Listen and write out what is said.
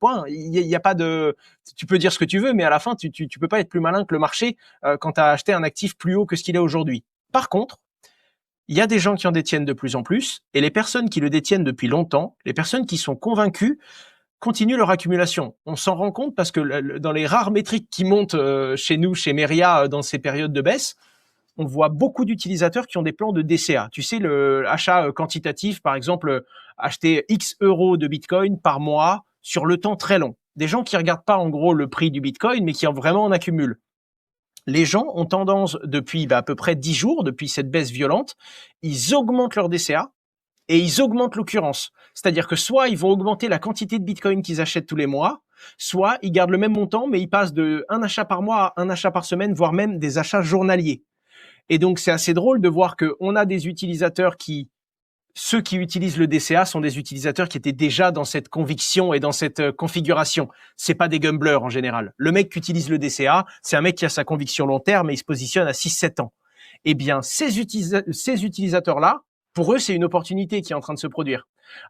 Point. Il y a pas de, tu peux dire ce que tu veux, mais à la fin, tu peux pas être plus malin que le marché quand tu as acheté un actif plus haut que ce qu'il est aujourd'hui. Par contre, il y a des gens qui en détiennent de plus en plus, et les personnes qui le détiennent depuis longtemps, les personnes qui sont convaincues, continuent leur accumulation. On s'en rend compte parce que dans les rares métriques qui montent chez nous, chez Meria, dans ces périodes de baisse, on voit beaucoup d'utilisateurs qui ont des plans de DCA. Tu sais, le achat quantitatif, par exemple, acheter X euros de Bitcoin par mois sur le temps très long. Des gens qui regardent pas en gros le prix du Bitcoin, mais qui vraiment en accumulent. Les gens ont tendance, depuis à peu près 10 jours, depuis cette baisse violente, ils augmentent leur DCA et ils augmentent l'occurrence. C'est-à-dire que soit ils vont augmenter la quantité de Bitcoin qu'ils achètent tous les mois, soit ils gardent le même montant, mais ils passent de un achat par mois à un achat par semaine, voire même des achats journaliers. Et donc, c'est assez drôle de voir qu'on a des utilisateurs ceux qui utilisent le DCA sont des utilisateurs qui étaient déjà dans cette conviction et dans cette configuration. C'est pas des gamblers en général. Le mec qui utilise le DCA, c'est un mec qui a sa conviction long terme et il se positionne à 6-7 ans. Eh bien, ces utilisateurs-là, pour eux, c'est une opportunité qui est en train de se produire.